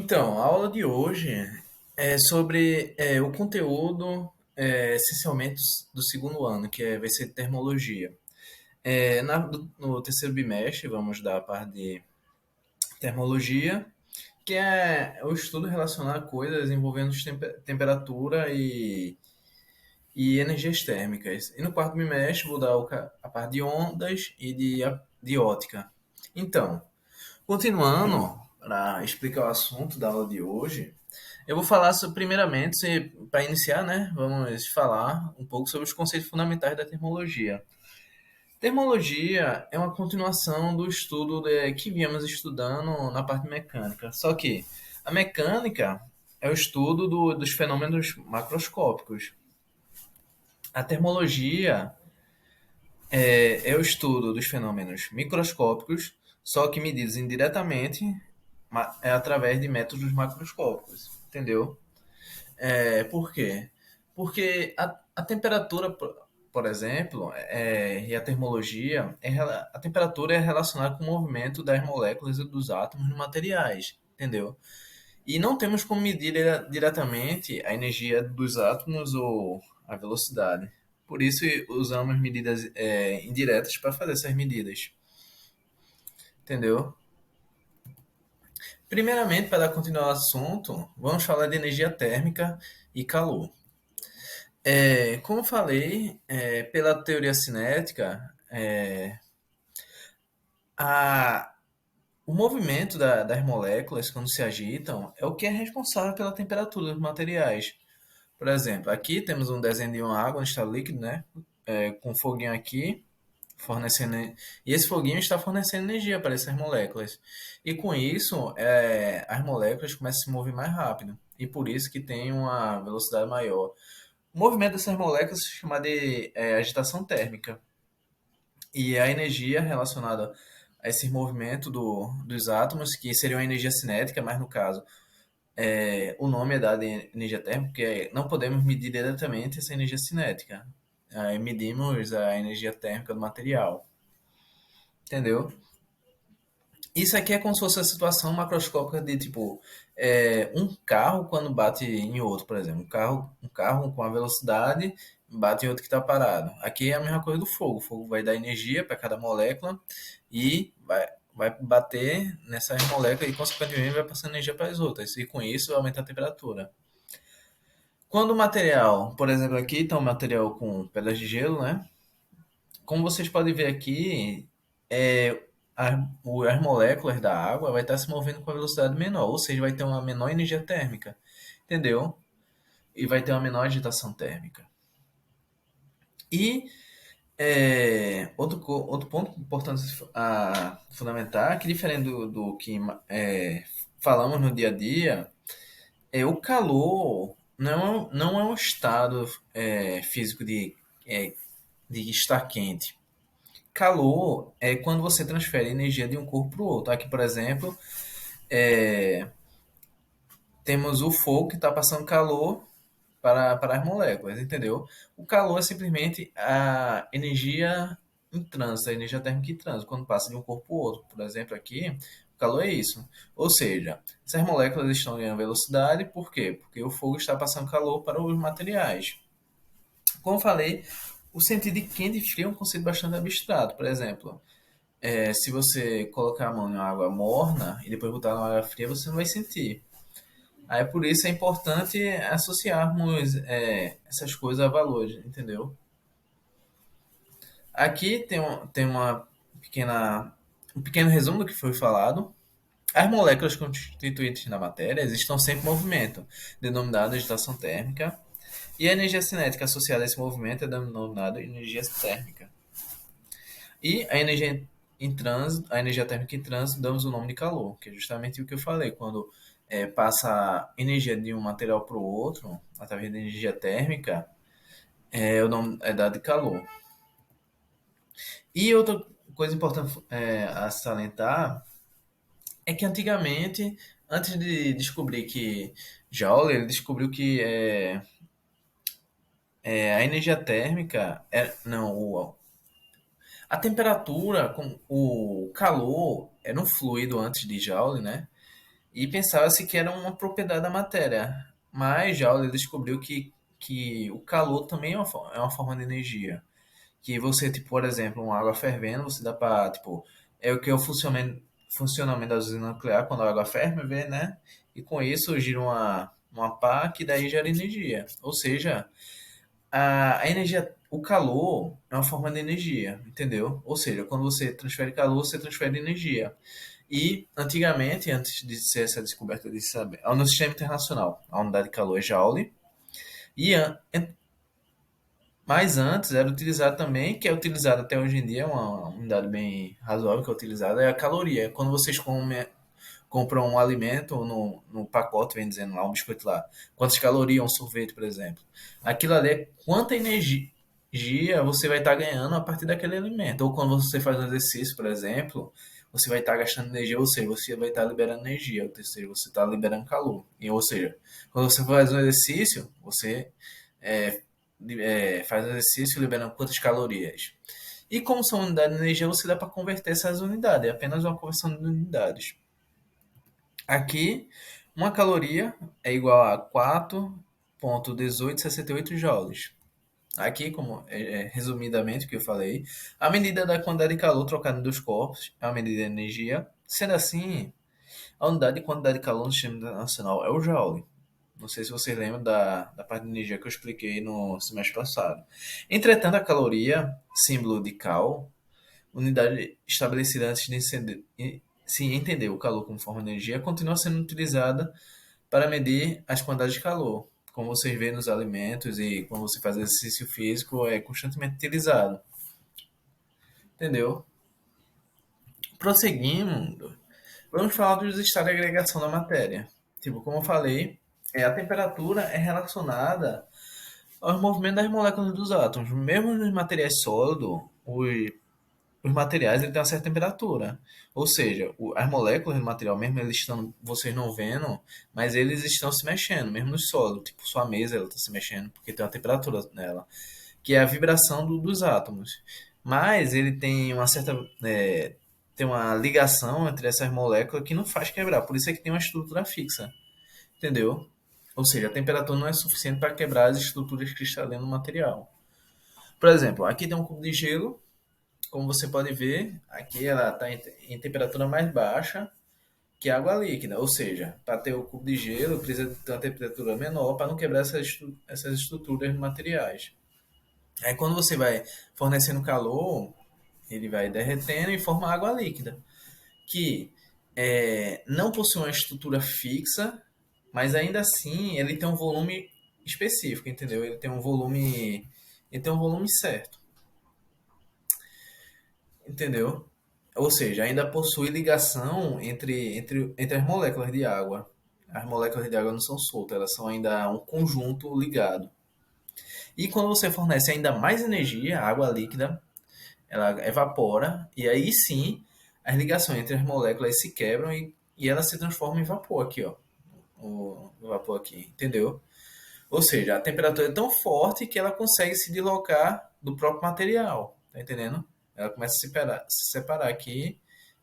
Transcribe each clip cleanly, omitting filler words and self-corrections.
Então, a aula de hoje é sobre o conteúdo, essencialmente, do segundo ano, vai ser termologia. No terceiro bimestre, vamos dar a parte de termologia, que é o estudo relacionado a coisas envolvendo temperatura e energias térmicas. E no quarto bimestre, vou dar a parte de ondas e de ótica. Então, continuando, para explicar o assunto da aula de hoje, eu vou falar primeiramente, para iniciar, né? Vamos falar um pouco sobre os conceitos fundamentais da termologia. Termologia é uma continuação do estudo que viemos estudando na parte mecânica. Só que a mecânica é o estudo dos fenômenos macroscópicos. A termologia é o estudo dos fenômenos microscópicos, só que medidos indiretamente através de métodos macroscópicos. Entendeu? Por quê? Porque a temperatura, por exemplo, e a termologia, a temperatura é relacionada com o movimento das moléculas e dos átomos nos materiais, entendeu? E não temos como medir diretamente a energia dos átomos ou a velocidade. Por isso usamos medidas indiretas para fazer essas medidas, entendeu? Primeiramente, para dar continuidade ao assunto, vamos falar de energia térmica e calor. Como eu falei, pela teoria cinética, a, o movimento das moléculas quando se agitam é o que é responsável pela temperatura dos materiais. Por exemplo, aqui temos um desenho de uma água, um estado líquido, né? Com um foguinho aqui, fornecendo. E esse foguinho está fornecendo energia para essas moléculas. E com isso, as moléculas começam a se mover mais rápido. E por isso que tem uma velocidade maior. O movimento dessas moléculas se chama de agitação térmica. E a energia relacionada a esse movimento dos átomos, que seria uma energia cinética, mas no caso, o nome é dado de energia térmica, porque não podemos medir diretamente essa energia cinética. Aí medimos a energia térmica do material. Entendeu? Isso aqui é como se fosse a situação macroscópica de tipo um carro quando bate em outro, por exemplo. Um carro com a velocidade bate em outro que está parado. Aqui é a mesma coisa do fogo. O fogo vai dar energia para cada molécula e vai bater nessas moléculas e, consequentemente, vai passando energia para as outras. E com isso aumenta a temperatura. Quando o material, por exemplo, aqui está um material com pedras de gelo, né? Como vocês podem ver aqui, as moléculas da água vai estar se movendo com a velocidade menor, ou seja, vai ter uma menor energia térmica, entendeu? E vai ter uma menor agitação térmica. E outro ponto importante a fundamentar, que diferente do que falamos no dia a dia, o calor não é um estado físico de estar quente. Calor é quando você transfere energia de um corpo para o outro. Aqui, por exemplo, é, temos o fogo que está passando calor para as moléculas, entendeu? O calor é simplesmente a energia em trânsito, a energia térmica em trânsito, quando passa de um corpo para o outro. Por exemplo, aqui, o calor é isso. Ou seja, essas moléculas estão ganhando velocidade, por quê? Porque o fogo está passando calor para os materiais. Como eu falei, o sentido de quente e frio é um conceito bastante abstrato. Por exemplo, se você colocar a mão em uma água morna e depois botar na água fria, você não vai sentir. Aí por isso é importante associarmos essas coisas a valores, entendeu? Aqui tem um pequeno resumo do que foi falado. As moléculas constituintes na matéria estão sempre em movimento, denominada agitação térmica, e a energia cinética associada a esse movimento é denominada energia térmica. E a energia térmica em trânsito, damos o nome de calor, que é justamente o que eu falei, quando passa energia de um material para o outro, através da energia térmica, o nome é dado de calor. E outra coisa importante a salientar é que antigamente, antes de descobrir que Joule, ele descobriu que a energia térmica, não, a temperatura, o calor era um fluido antes de Joule, né? e pensava-se que era uma propriedade da matéria. Mas Joule descobriu que o calor também é uma forma de energia. Que você, tipo, por exemplo, uma água fervendo, você dá para, tipo, é o que é o funcionamento da usina nuclear quando a água ferve, né? E com isso gira uma pá que daí gera energia. Ou seja, a energia, o calor é uma forma de energia, entendeu? Ou seja, quando você transfere calor, você transfere energia. E antigamente, antes de ser essa descoberta de saber, no sistema internacional, a unidade de calor é Joule, e mas antes era utilizado também, que é utilizado até hoje em dia, uma unidade bem razoável que é utilizada, é a caloria. Quando vocês compram um alimento no pacote, vem dizendo lá, um biscoito lá, quantas calorias um sorvete, por exemplo. Aquilo ali é quanta energia você vai estar ganhando a partir daquele alimento. Ou quando você faz um exercício, por exemplo, você vai estar gastando energia, ou seja, você vai estar liberando energia, ou seja, você está liberando calor. Ou seja, quando você faz um exercício, você é, faz um exercício liberando quantas calorias. E como são unidades de energia, você dá para converter essas unidades, é apenas uma conversão de unidades. Aqui, uma caloria é igual a 4,1868 joules. Aqui, como resumidamente o que eu falei, a medida da quantidade de calor trocada dos corpos é a medida de energia. Sendo assim, a unidade de quantidade de calor no sistema internacional é o joule. Não sei se vocês lembram da parte de energia que eu expliquei no semestre passado. Entretanto, a caloria, símbolo de cal, unidade estabelecida antes de se entender o calor como forma de energia, continua sendo utilizada para medir as quantidades de calor. Como vocês veem nos alimentos e quando você faz exercício físico, é constantemente utilizado. Entendeu? Prosseguindo, vamos falar dos estados de agregação da matéria. Tipo, como eu falei, a temperatura é relacionada aos movimentos das moléculas dos átomos. Mesmo nos materiais sólidos, os materiais ele têm uma certa temperatura. Ou seja, as moléculas do material, mesmo eles estão, vocês não vendo, mas eles estão se mexendo, mesmo no solo. Tipo, sua mesa ela está se mexendo porque tem uma temperatura nela, que é a vibração dos átomos. Mas ele tem uma certa. Tem uma ligação entre essas moléculas que não faz quebrar. Por isso é que tem uma estrutura fixa. Entendeu? Ou seja, a temperatura não é suficiente para quebrar as estruturas cristalinas no material. Por exemplo, aqui tem um cubo de gelo, como você pode ver, aqui ela está em temperatura mais baixa que a água líquida. Ou seja, para ter o cubo de gelo, precisa ter uma temperatura menor para não quebrar essas estruturas de materiais. Aí quando você vai fornecendo calor, ele vai derretendo e forma água líquida, que não possui uma estrutura fixa, mas ainda assim ele tem um volume específico, entendeu? Ele tem um volume certo. Entendeu? Ou seja, ainda possui ligação entre as moléculas de água. As moléculas de água não são soltas, elas são ainda um conjunto ligado. E quando você fornece ainda mais energia, a água líquida, ela evapora, e aí sim as ligações entre as moléculas se quebram e ela se transforma em vapor aqui, ó. O vapor aqui, entendeu? Ou seja, a temperatura é tão forte que ela consegue se deslocar do próprio material, tá entendendo? Ela começa se separar aqui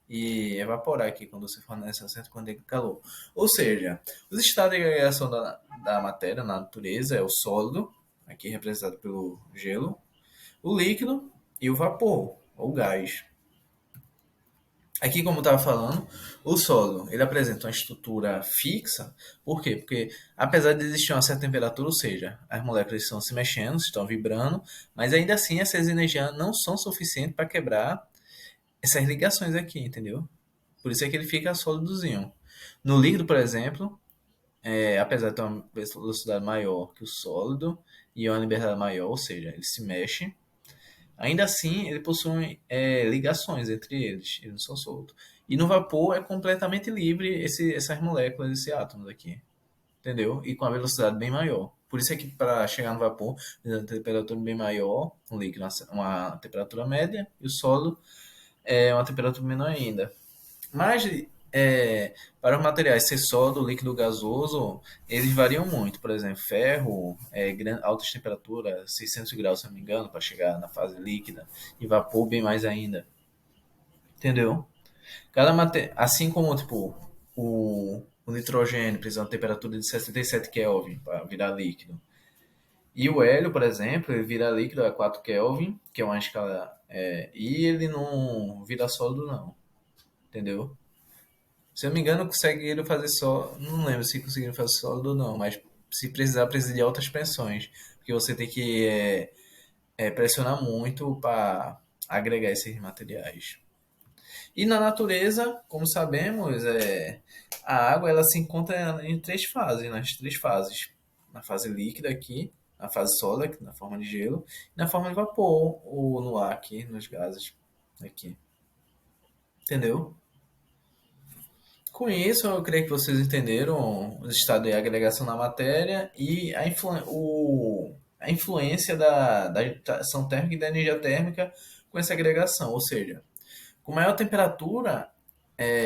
e evaporar aqui quando você fornece uma certa quantidade de calor. Ou seja, os estados de agregação da matéria na natureza é o sólido, aqui representado pelo gelo, o líquido e o vapor, ou gás. Aqui, como eu estava falando, o solo ele apresenta uma estrutura fixa. Por quê? Porque apesar de existir uma certa temperatura, ou seja, as moléculas estão se mexendo, estão vibrando, mas ainda assim essas energias não são suficientes para quebrar essas ligações aqui, entendeu? Por isso é que ele fica sólidozinho. No líquido, por exemplo, apesar de ter uma velocidade maior que o sólido e uma liberdade maior, ou seja, ele se mexe, ainda assim, ele possui ligações entre eles, eles não são soltos. E no vapor é completamente livre essas moléculas, esses átomos aqui, entendeu? E com a velocidade bem maior. Por isso é que para chegar no vapor, precisa de uma temperatura bem maior, um líquido uma temperatura média, e o sólido é uma temperatura menor ainda. Mas para os materiais ser sólido, líquido ou gasoso, eles variam muito. Por exemplo, ferro, altas temperaturas, 600 graus, se não me engano, para chegar na fase líquida, e vapor bem mais ainda. Entendeu? Assim como tipo, o, O nitrogênio precisa de uma temperatura de 67 Kelvin para virar líquido. E o hélio, por exemplo, ele vira líquido a 4 Kelvin, que é uma escala. E ele não vira sólido, não. Entendeu? Se eu não me engano, conseguiram fazer só. Não lembro se conseguiram fazer sólido ou não, mas se precisar, precisa de altas pressões. Porque você tem que pressionar muito para agregar esses materiais. E na natureza, como sabemos, a água ela se encontra em três fases, nas três fases. Na fase líquida aqui, na fase sólida, na forma de gelo, e na forma de vapor, ou no ar aqui, nos gases aqui. Entendeu? Com isso, eu creio que vocês entenderam o estado de agregação na matéria e a influência da agitação térmica e da energia térmica com essa agregação. Ou seja, com maior temperatura,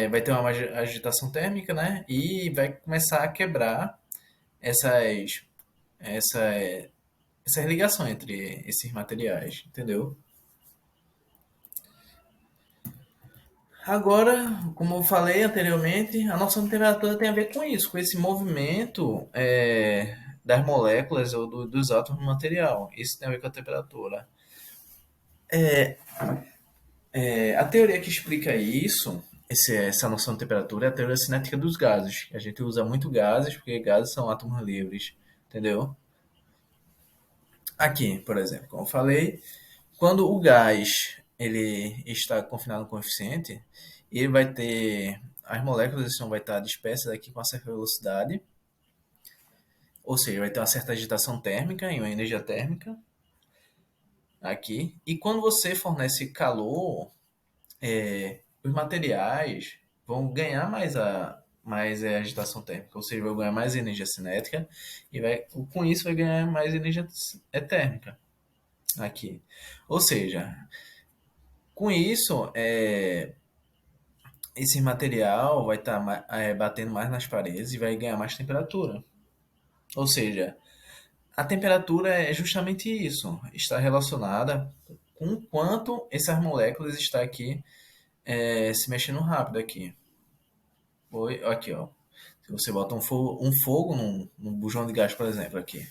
vai ter uma agitação térmica, né? E vai começar a quebrar essas, essa, essas ligações entre esses materiais, entendeu? Agora, como eu falei anteriormente, a noção de temperatura tem a ver com isso, com esse movimento das moléculas ou dos átomos no material. Isso tem a ver com a temperatura. A teoria que explica isso, essa noção de temperatura, é a teoria cinética dos gases. A gente usa muito gases porque gases são átomos livres, entendeu? Aqui, por exemplo, como eu falei, quando o gás ele está confinado no coeficiente, ele vai ter as moléculas vão estar dispersas aqui com uma certa velocidade, ou seja, vai ter uma certa agitação térmica e uma energia térmica aqui. E quando você fornece calor, os materiais vão ganhar mais agitação térmica, ou seja, vai ganhar mais energia cinética e com isso vai ganhar mais energia térmica aqui. Ou seja, com isso, esse material vai estar batendo mais nas paredes e vai ganhar mais temperatura. Ou seja, a temperatura é justamente isso, está relacionada com o quanto essas moléculas estão aqui se mexendo rápido aqui. Aqui, ó. Se você bota um fogo num bujão de gás, por exemplo, aqui,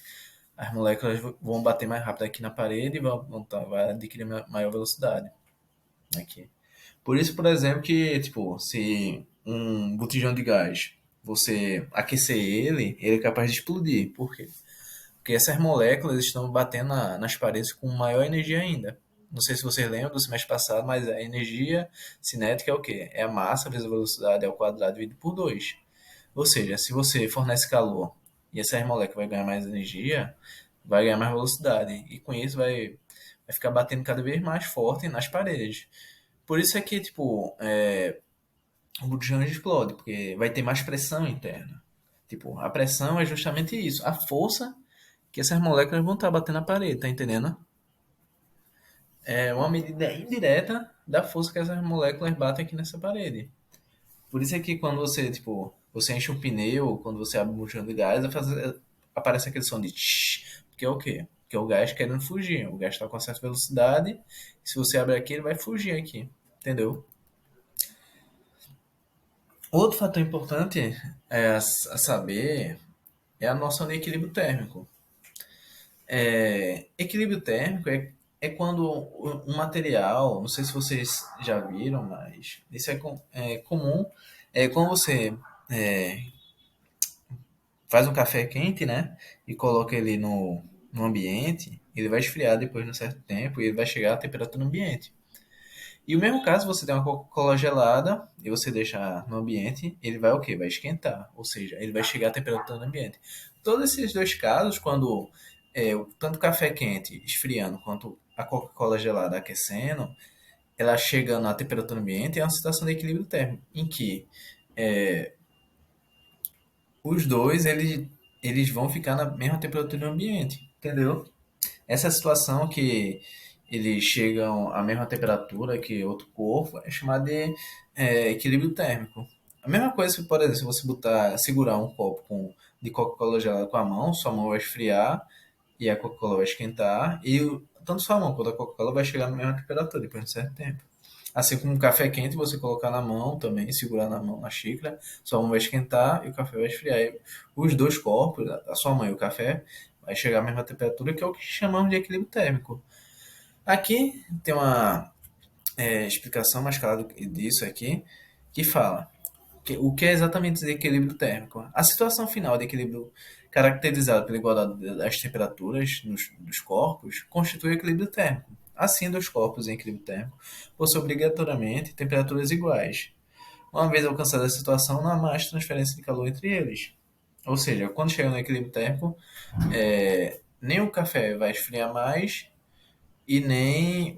as moléculas vão bater mais rápido aqui na parede e vai adquirir maior velocidade aqui. Por isso, por exemplo, que, tipo, se um botijão de gás, você aquecer ele é capaz de explodir. Por quê? Porque essas moléculas estão batendo nas paredes com maior energia ainda. Não sei se vocês lembram do semestre passado, mas a energia cinética é o quê? É a massa vezes a velocidade ao quadrado dividido por 2. Ou seja, se você fornece calor e essas moléculas vai ganhar mais energia, vai ganhar mais velocidade. E com isso vai ficar batendo cada vez mais forte nas paredes. Por isso é que, tipo, o botijão explode, porque vai ter mais pressão interna. Tipo, a pressão é justamente isso, a força que essas moléculas vão estar batendo na parede, tá entendendo? É uma medida indireta da força que essas moléculas batem aqui nessa parede. Por isso é que quando você, tipo, você enche um pneu, quando você abre um botijão de gás, aparece aquele som de tsh, que é o quê? Que é o gás querendo fugir. O gás está com uma certa velocidade, e se você abre aqui, ele vai fugir aqui. Entendeu? Outro fator importante a saber é a noção de equilíbrio térmico. Equilíbrio térmico é quando um material, não sei se vocês já viram, mas isso é comum, quando você é, faz um café quente, né, e coloca ele no ambiente, ele vai esfriar depois de um certo tempo e ele vai chegar à temperatura do ambiente. E o mesmo caso, você tem uma Coca-Cola gelada e você deixa no ambiente, ele vai o quê? Vai esquentar, ou seja, ele vai chegar à temperatura do ambiente. Todos esses dois casos, quando tanto o café quente esfriando quanto a Coca-Cola gelada aquecendo, ela chegando à temperatura do ambiente, é uma situação de equilíbrio térmico, em que os dois eles vão ficar na mesma temperatura do ambiente, entendeu? Essa situação que eles chegam à mesma temperatura que outro corpo é chamada de equilíbrio térmico. A mesma coisa se, por exemplo, se você segurar um copo de Coca-Cola gelada com a mão, sua mão vai esfriar e a Coca-Cola vai esquentar e tanto sua mão quanto a Coca-Cola vai chegar na mesma temperatura depois de um certo tempo. Assim como o café quente, você colocar na mão também, segurar na mão na xícara, sua mão vai esquentar e o café vai esfriar. E os dois corpos, a sua mão e o café, vai chegar à mesma temperatura, que é o que chamamos de equilíbrio térmico. Aqui tem uma explicação mais clara disso aqui, que fala o que é exatamente esse equilíbrio térmico. A situação final de equilíbrio caracterizada pela igualdade das temperaturas dos corpos constitui o equilíbrio térmico. Assim, dois corpos em equilíbrio térmico possuem obrigatoriamente temperaturas iguais. Uma vez alcançada a situação, não há mais transferência de calor entre eles. Ou seja, quando chega no equilíbrio térmico, nem o café vai esfriar mais e nem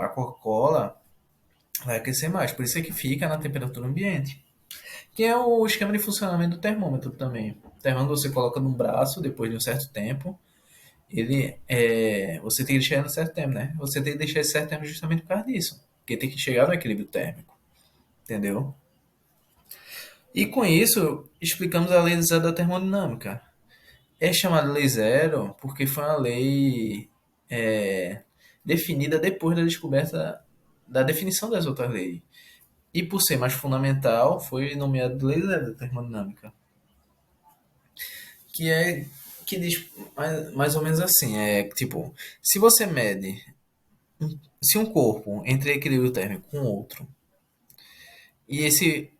a Coca-Cola vai aquecer mais. Por isso é que fica na temperatura ambiente. Que é o esquema de funcionamento do termômetro também. O termômetro você coloca no braço depois de um certo tempo. Você tem que deixar no certo tempo, né? Você tem que deixar esse certo tempo justamente por causa disso. Porque tem que chegar no equilíbrio térmico. Entendeu? E com isso, explicamos a lei zero da termodinâmica. É chamada lei zero porque foi uma lei é, definida depois da descoberta da definição das outras leis. E por ser mais fundamental, foi nomeada de lei zero da termodinâmica. Que é que diz mais ou menos assim, tipo, se você mede se um corpo entre equilíbrio térmico com outro, e esse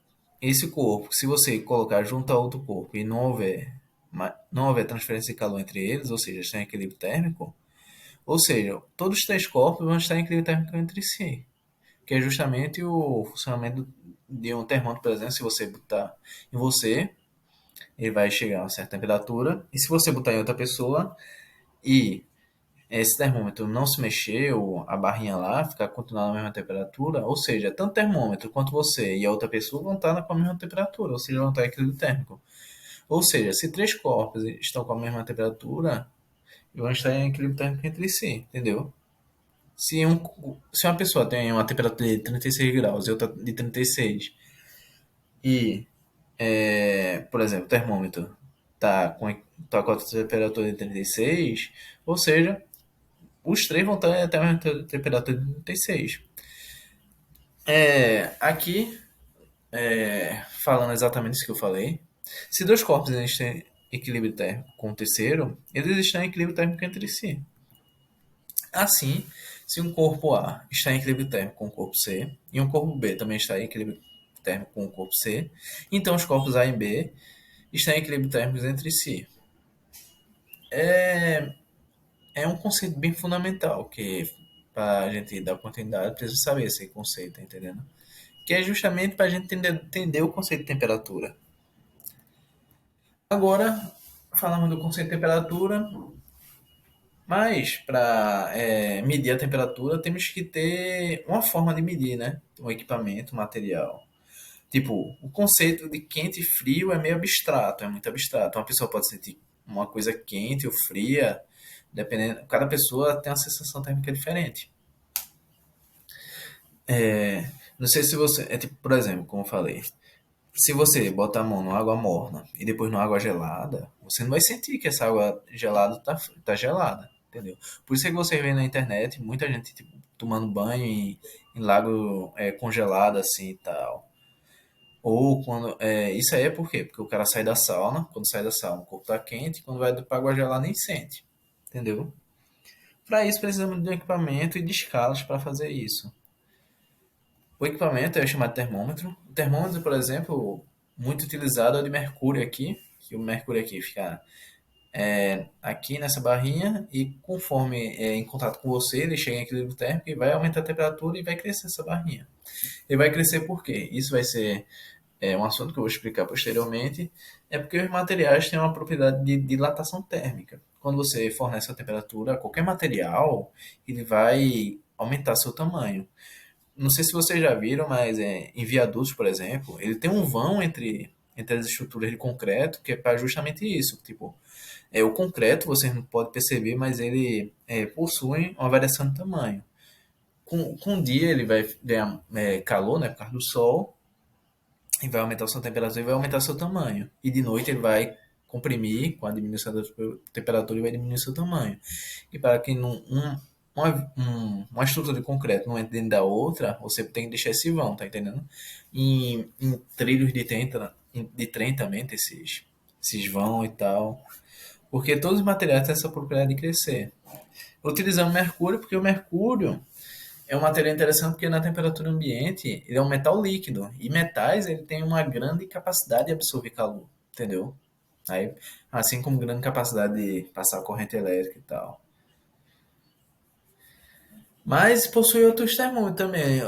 corpo, se você colocar junto a outro corpo e não houver transferência de calor entre eles, ou seja, está em equilíbrio térmico, ou seja, todos os três corpos vão estar em equilíbrio térmico entre si, que é justamente o funcionamento de um termômetro, por exemplo, se você botar em você, ele vai chegar a uma certa temperatura, e se você botar em outra pessoa e esse termômetro não se mexer, ou a barrinha lá, ficar continuar na mesma temperatura, ou seja, tanto o termômetro quanto você e a outra pessoa vão estar com a mesma temperatura, ou seja, vão estar em equilíbrio térmico. Ou seja, se três corpos estão com a mesma temperatura, vão estar em equilíbrio térmico entre si, entendeu? Se uma pessoa tem uma temperatura de 36 graus e outra de 36, e, por exemplo, o termômetro tá com a temperatura de 36, ou seja, os três vão estar até a temperatura de 36. Aqui, falando exatamente isso que eu falei, se dois corpos estão em equilíbrio térmico com o terceiro, eles estão em equilíbrio térmico entre si. Assim, se um corpo A está em equilíbrio térmico com o corpo C e um corpo B também está em equilíbrio térmico com o corpo C, então os corpos A e B estão em equilíbrio térmico entre si. É um conceito bem fundamental que para a gente dar continuidade precisa saber esse conceito, tá entendendo? Que é justamente para a gente entender o conceito de temperatura. Agora, falamos do conceito de temperatura, mas para medir a temperatura temos que ter uma forma de medir, né? Um equipamento, um material. Tipo, o conceito de quente e frio é meio abstrato, é muito abstrato. Uma pessoa pode sentir uma coisa quente ou fria, dependendo. Cada pessoa tem uma sensação térmica diferente. Não sei se você. É tipo, por exemplo, como eu falei, se você bota a mão numa água morna e depois numa água gelada, você não vai sentir que essa água gelada tá gelada, entendeu? Por isso é que você vê na internet muita gente tipo, tomando banho em lago congelado assim e tal. Ou quando. Isso aí é por quê? Porque o cara sai da sauna, quando sai da sauna o corpo tá quente, quando vai pra água gelada nem sente, entendeu? Para isso precisamos de um equipamento e de escalas para fazer isso. O equipamento é chamado termômetro. O termômetro, por exemplo, muito utilizado é o de mercúrio aqui, que o mercúrio aqui fica aqui nessa barrinha e conforme em contato com você, ele chega em equilíbrio térmico e vai aumentar a temperatura e vai crescer essa barrinha. E vai crescer por quê? Isso vai ser um assunto que eu vou explicar posteriormente, é porque os materiais têm uma propriedade de dilatação térmica. Quando você fornece a temperatura a qualquer material, ele vai aumentar seu tamanho. Não sei se vocês já viram, mas em viadutos, por exemplo, ele tem um vão entre as estruturas de concreto que é para justamente isso. Tipo, o concreto você não pode perceber, mas ele possui uma variação de tamanho. Com o dia ele vai ganhar calor, né, por causa do sol, e vai aumentar a sua temperatura e vai aumentar seu tamanho. E de noite ele vai comprimir com a diminuição da temperatura e vai diminuir seu tamanho. E para que uma estrutura de concreto não entra dentro da outra, você tem que deixar esse vão, tá entendendo? Em trilhos de trem também tem esses vão e tal. Porque todos os materiais têm essa propriedade de crescer. Utilizando mercúrio, porque o mercúrio é um material interessante porque na temperatura ambiente ele é um metal líquido. E metais ele tem uma grande capacidade de absorver calor, entendeu? Aí, assim como grande capacidade de passar corrente elétrica e tal. Mas possui outros termômetros também.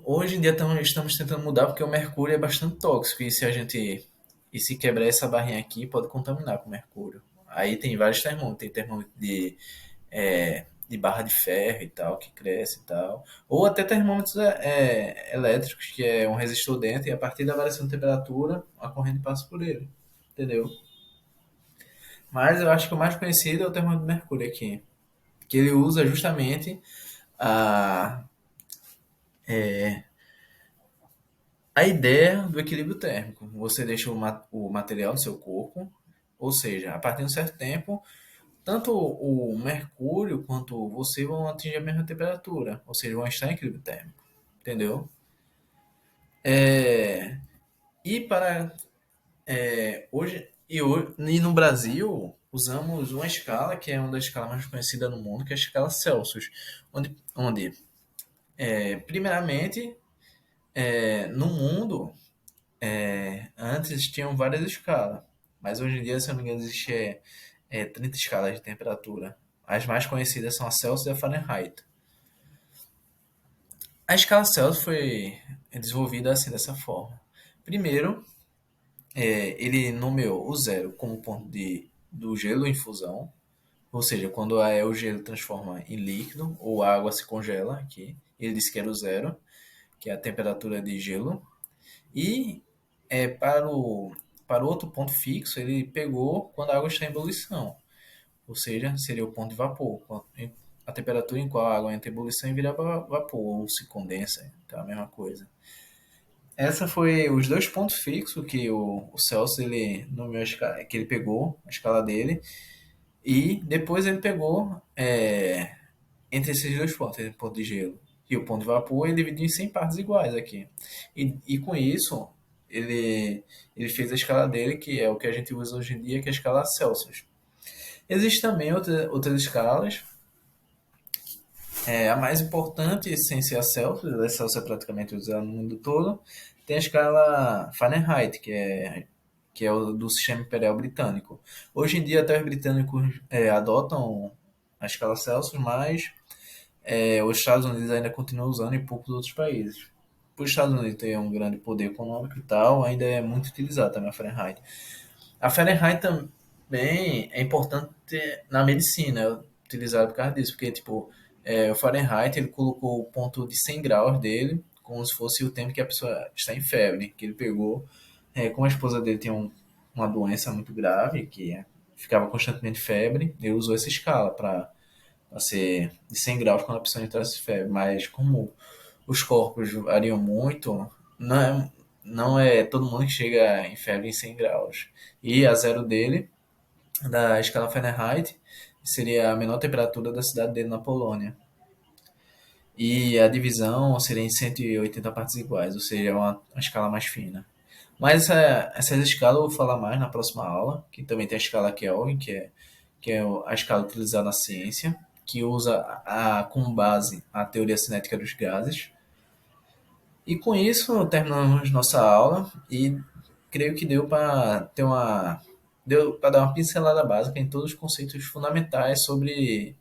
Hoje em dia estamos tentando mudar porque o mercúrio é bastante tóxico e se quebrar essa barrinha aqui pode contaminar com mercúrio. Aí tem vários termômetros, tem termômetro de barra de ferro e tal que cresce e tal, ou até termômetros elétricos que é um resistor dentro e a partir da variação de temperatura a corrente passa por ele, entendeu? Mas eu acho que o mais conhecido é o termômetro de mercúrio aqui, que ele usa justamente a A ideia do equilíbrio térmico. Você deixa o material no seu corpo, ou seja, a partir de um certo tempo, tanto o mercúrio quanto você vão atingir a mesma temperatura, ou seja, vão estar em equilíbrio térmico. Entendeu? É, e para e no Brasil usamos uma escala que é uma das escalas mais conhecidas no mundo, que é a escala Celsius, onde primeiramente no mundo antes tinham várias escalas, mas hoje em dia, se eu não me engano, existe 30 escalas de temperatura. As mais conhecidas são a Celsius e a Fahrenheit. A escala Celsius foi desenvolvida assim dessa forma. Primeiro, ele nomeou o zero como ponto do gelo em fusão, ou seja, quando o gelo transforma em líquido ou a água se congela aqui, ele disse que era o zero, que é a temperatura de gelo. E para o outro ponto fixo, ele pegou quando a água está em ebulição, ou seja, seria o ponto de vapor, a temperatura em qual a água entra em ebulição e vira vapor, ou se condensa, então é a mesma coisa. Essa foi os dois pontos fixos que o Celsius ele nomeou que ele pegou a escala dele e depois ele pegou entre esses dois pontos, entre o ponto de gelo e o ponto de vapor, ele dividiu em 100 partes iguais aqui. E com isso, ele fez a escala dele, que é o que a gente usa hoje em dia, que é a escala Celsius. Existem também outras escalas. A mais importante, sem ser a Celsius, a Celsius é praticamente usada no mundo todo, tem a escala Fahrenheit, que é o do sistema imperial britânico. Hoje em dia, até os britânicos adotam a escala Celsius, mas os Estados Unidos ainda continuam usando e poucos outros países. Por os Estados Unidos ter um grande poder econômico e tal, ainda é muito utilizada também a Fahrenheit. A Fahrenheit também é importante na medicina, é utilizada por causa disso, porque tipo, o Fahrenheit ele colocou o ponto de 100 graus dele como se fosse o tempo que a pessoa está em febre, que ele pegou. Como a esposa dele tinha uma doença muito grave, que ficava constantemente febre, ele usou essa escala para ser de 100 graus quando a pessoa entrasse em febre, mas como os corpos variam muito, não é todo mundo que chega em febre em 100 graus. E a zero dele, da escala Fahrenheit, seria a menor temperatura da cidade dele na Polônia. E a divisão seria em 180 partes iguais, ou seja, uma escala mais fina. Mas essas escalas eu vou falar mais na próxima aula, que também tem a escala Kelvin, que é a escala utilizada na ciência, que usa como base a teoria cinética dos gases. E com isso terminamos nossa aula e creio que deu para dar uma pincelada básica em todos os conceitos fundamentais sobre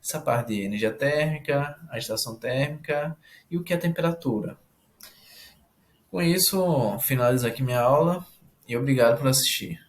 essa parte de energia térmica, a estação térmica e o que é temperatura. Com isso, finalizo aqui minha aula e obrigado por assistir.